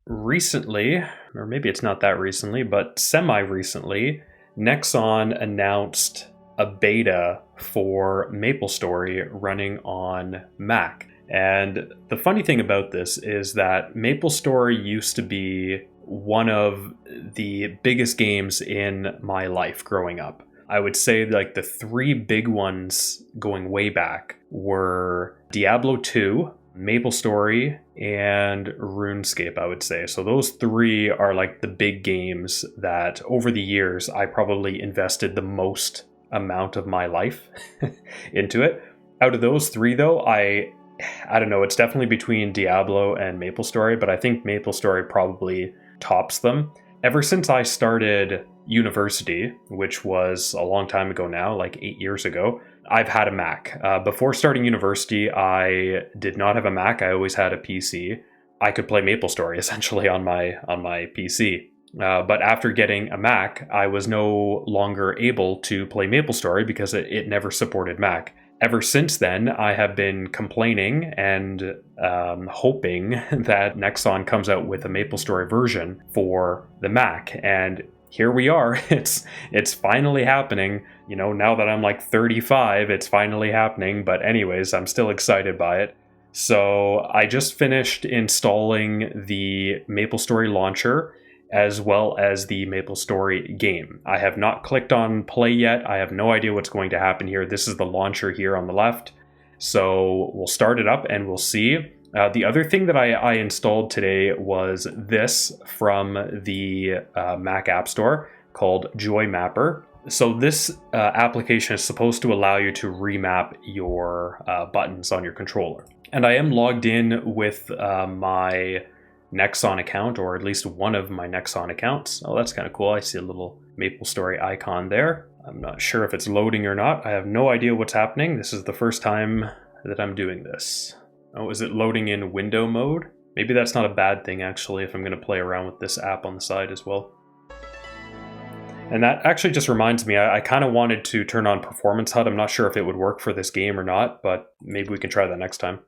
recently, or maybe it's not that recently, but semi-recently, Nexon announced a beta for MapleStory running on Mac. And the funny thing about this is that MapleStory used to be one of the biggest games in my life growing up. I would say like the three big ones going way back were Diablo II, MapleStory, and RuneScape, I would say. So those three are like the big games that over the years I probably invested the most amount of my life into it. Out of those three though, I don't know, it's definitely between Diablo and MapleStory, but I think MapleStory probably tops them. Ever since I started university, which was a long time ago now, like 8 years ago, I've had a Mac. Before starting university, I did not have a Mac. I always had a PC. I could play MapleStory essentially on my PC. But after getting a Mac, I was no longer able to play MapleStory because it never supported Mac. Ever since then, I have been complaining and hoping that Nexon comes out with a MapleStory version for the Mac. And here we are. It's finally happening. You know, now that I'm like 35, it's finally happening. But anyways, I'm still excited by it. So I just finished installing the MapleStory launcher as well as the MapleStory game. I have not clicked on play yet. I have no idea what's going to happen here. This is the launcher here on the left. So we'll start it up and we'll see. The other thing that I installed today was this from the Mac App Store called JoyMapper. So this application is supposed to allow you to remap your buttons on your controller. And I am logged in with my Nexon account, or at least one of my Nexon accounts. Oh, that's kind of cool. I see a little MapleStory icon there. I'm not sure if it's loading or not. I have no idea what's happening. This is the first time that I'm doing this. Oh, is it loading in window mode? Maybe that's not a bad thing, actually, if I'm going to play around with this app on the side as well. And that actually just reminds me, I kind of wanted to turn on Performance HUD. I'm not sure if it would work for this game or not, but maybe we can try that next time.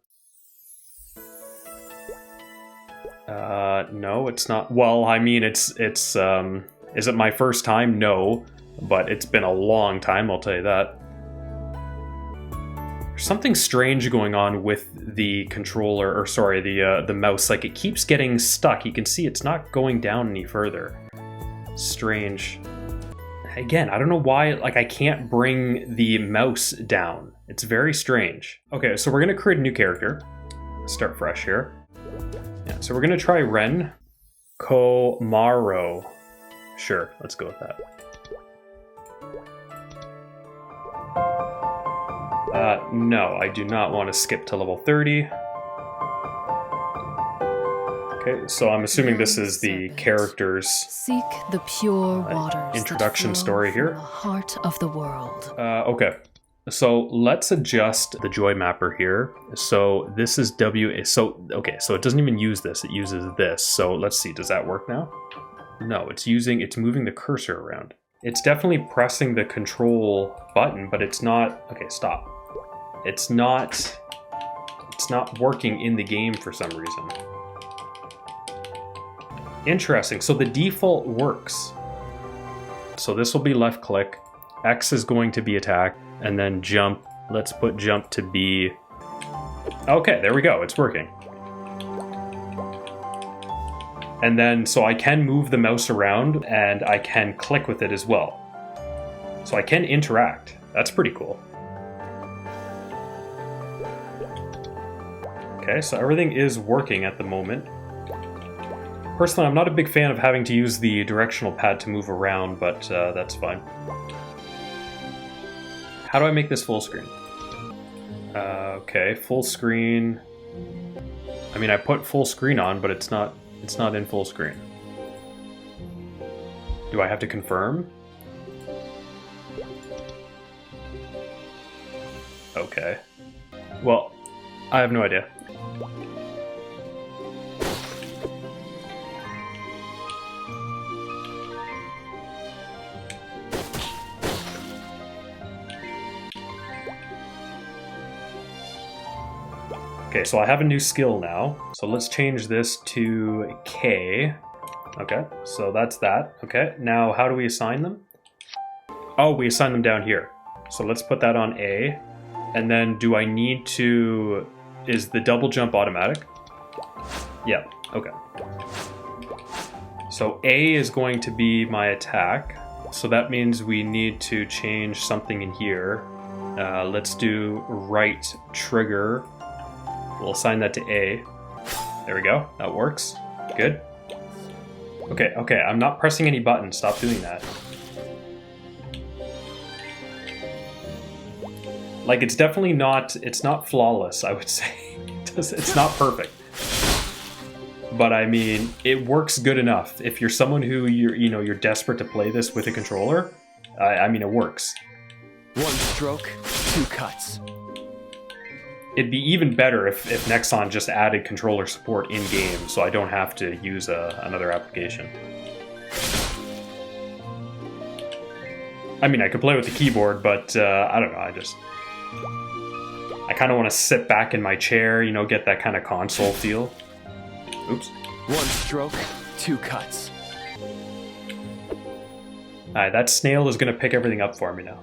No, it's not. Well, I mean, is it my first time? No, but it's been a long time, I'll tell you that. There's something strange going on with the controller, or sorry, the mouse. Like, it keeps getting stuck. You can see it's not going down any further. Strange. Again, I don't know why, like, I can't bring the mouse down. It's very strange. Okay, so we're gonna create a new character. Start fresh here. Yeah, so we're gonna try Ren Komaro. Sure, let's go with that. No, I do not want to skip to level 30. Okay, so I'm assuming this is the character's seek the pure waters introduction story here. The heart of the world. Okay. So let's adjust the JoyMapper here. So this is okay, so it doesn't even use this, it uses this. So let's see, does that work now? No, it's moving the cursor around. It's definitely pressing the control button, but it's not, okay, stop. It's not working in the game for some reason. Interesting, so the default works. So this will be left click, X is going to be attack, and then jump, let's put jump to be, okay, there we go, it's working. And then, so I can move the mouse around and I can click with it as well. So I can interact, that's pretty cool. Okay, so everything is working at the moment. Personally, I'm not a big fan of having to use the directional pad to move around, but that's fine. How do I make this full screen? Okay, full screen. I mean, I put full screen on, but it's not in full screen. Do I have to confirm? Okay. Well, I have no idea. Okay, so I have a new skill now. So let's change this to K. Okay, so that's that. Okay, now how do we assign them? Oh, we assign them down here. So let's put that on A. And then do I need to... Is the double jump automatic? Yeah, okay. So A is going to be my attack. So that means we need to change something in here. Let's do right trigger. We'll assign that to A. There we go, that works. Good. Okay, okay, I'm not pressing any buttons. Stop doing that. Like, it's definitely not, it's not flawless, I would say. It's not perfect. But I mean, it works good enough. If you're someone who you're desperate to play this with a controller, I mean, it works. One stroke, two cuts. It'd be even better if Nexon just added controller support in-game, so I don't have to use another application. I mean, I could play with the keyboard, but I don't know, I kind of want to sit back in my chair, you know, get that kind of console feel. Oops. One stroke, two cuts. Alright, that snail is going to pick everything up for me now.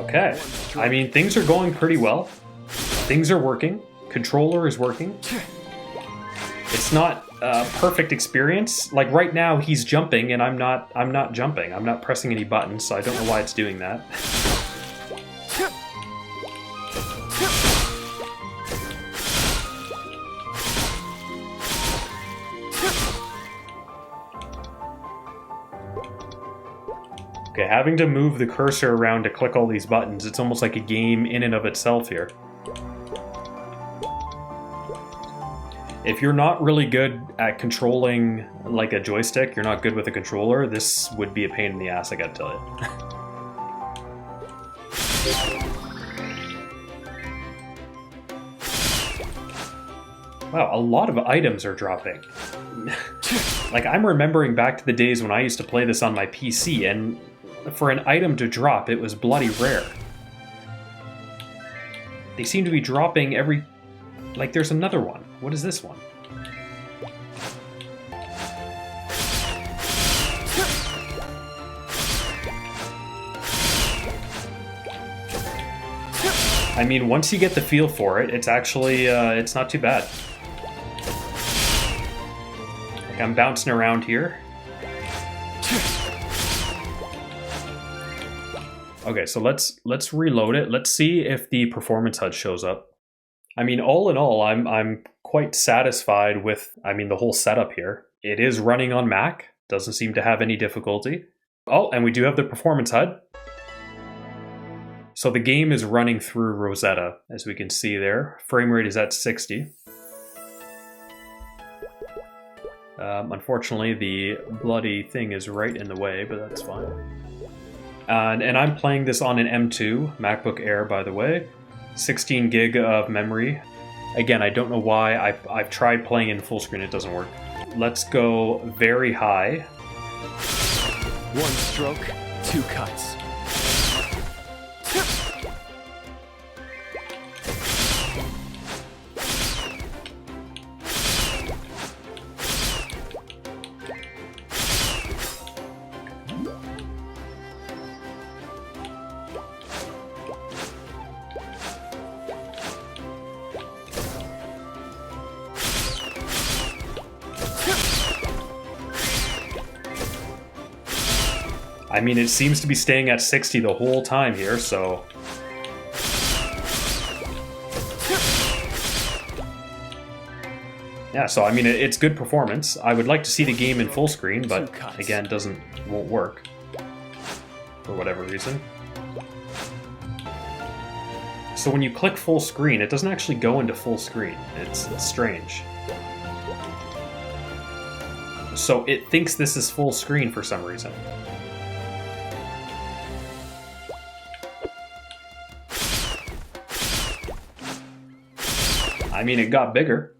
Okay, I mean, things are going pretty well. Things are working. Controller is working. It's not a perfect experience. Like right now, he's jumping, and I'm not jumping. I'm not pressing any buttons, so I don't know why it's doing that. Okay, having to move the cursor around to click all these buttons, it's almost like a game in and of itself here. If you're not really good at controlling like a joystick, you're not good with a controller, this would be a pain in the ass, I gotta tell you. Wow, a lot of items are dropping. Like, I'm remembering back to the days when I used to play this on my PC, and for an item to drop, it was bloody rare. They seem to be dropping every... Like, there's another one. What is this one? I mean, once you get the feel for it, it's actually, it's not too bad. Like, I'm bouncing around here. Okay, so let's reload it. Let's see if the performance HUD shows up. I mean, all in all, I'm quite satisfied with, I mean, the whole setup here. It is running on Mac. Doesn't seem to have any difficulty. Oh, and we do have the performance HUD. So the game is running through Rosetta, as we can see there. Frame rate is at 60. Unfortunately, the bloody thing is right in the way, but that's fine. And I'm playing this on an M2 MacBook Air, by the way. 16 gig of memory. Again, I don't know why. I've tried playing in full screen, it doesn't work. Let's go very high. One stroke, two cuts. I mean, it seems to be staying at 60 the whole time here, so... Yeah, so I mean, it's good performance. I would like to see the game in full screen, but again, won't work. For whatever reason. So when you click full screen, it doesn't actually go into full screen. It's strange. So it thinks this is full screen for some reason. I mean, it got bigger.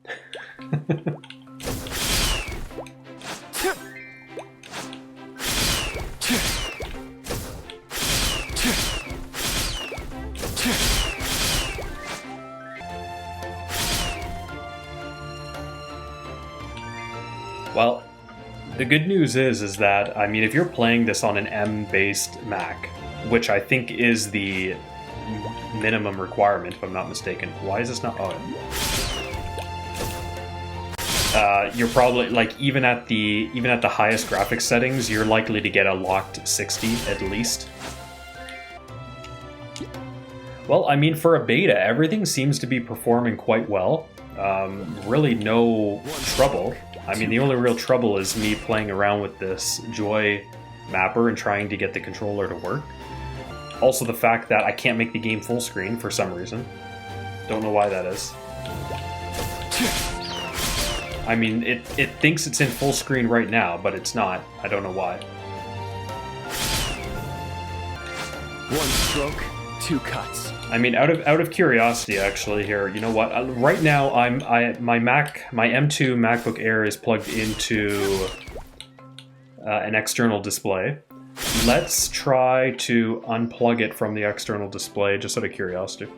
Well, the good news is that, I mean, if you're playing this on an M-based Mac, which I think is the minimum requirement, if I'm not mistaken. Why is this not? Oh. You're probably, like, even at the highest graphics settings, you're likely to get a locked 60 at least. Well, I mean, for a beta, everything seems to be performing quite well. Really no trouble. I mean, the only real trouble is me playing around with this JoyMapper and trying to get the controller to work. Also the fact that I can't make the game full screen for some reason. Don't know why that is. I mean, it thinks it's in full screen right now, but it's not. I don't know why. One stroke, two cuts. I mean, out of curiosity, actually, here, you know what? Right now, my M2 MacBook Air is plugged into an external display. Let's try to unplug it from the external display, just out of curiosity.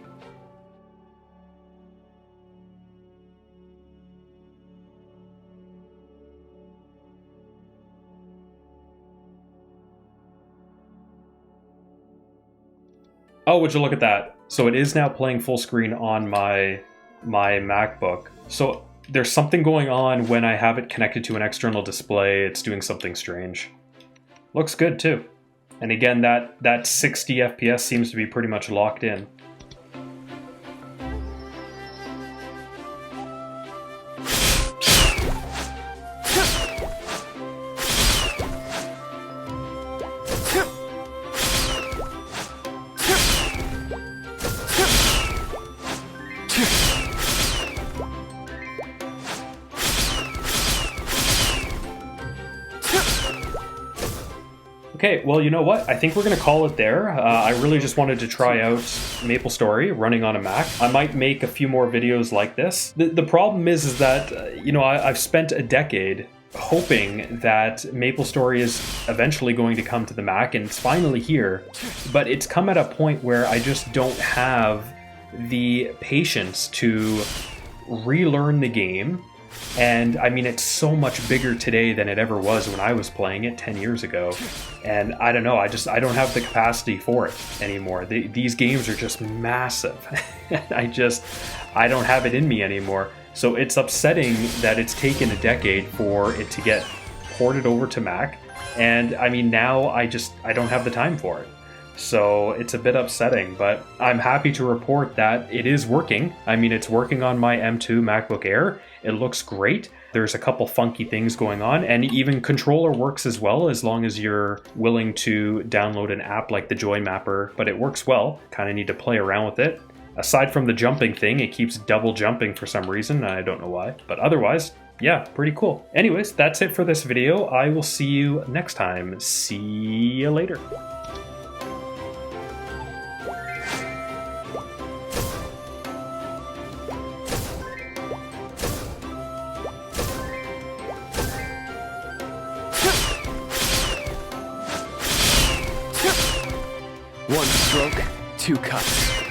Oh, would you look at that? So it is now playing full screen on my MacBook. So there's something going on when I have it connected to an external display. It's doing something strange. Looks good too. And again, that 60 FPS seems to be pretty much locked in. Okay, well, you know what? I think we're going to call it there. I really just wanted to try out MapleStory running on a Mac. I might make a few more videos like this. The problem is that, you know, I've spent a decade hoping that MapleStory is eventually going to come to the Mac, and it's finally here. But it's come at a point where I just don't have the patience to relearn the game. And I mean, it's so much bigger today than it ever was when I was playing it 10 years ago. And I don't know, I don't have the capacity for it anymore. These games are just massive. I don't have it in me anymore. So it's upsetting that it's taken a decade for it to get ported over to Mac. And I mean, now I don't have the time for it. So it's a bit upsetting, but I'm happy to report that it is working. I mean, it's working on my M2 MacBook Air. It looks great. There's a couple funky things going on, and even controller works as well, as long as you're willing to download an app like the JoyMapper, but it works well. Kind of need to play around with it. Aside from the jumping thing, it keeps double jumping for some reason. I don't know why, but otherwise, yeah, pretty cool. Anyways, that's it for this video. I will see you next time. See you later. One stroke, two cuts.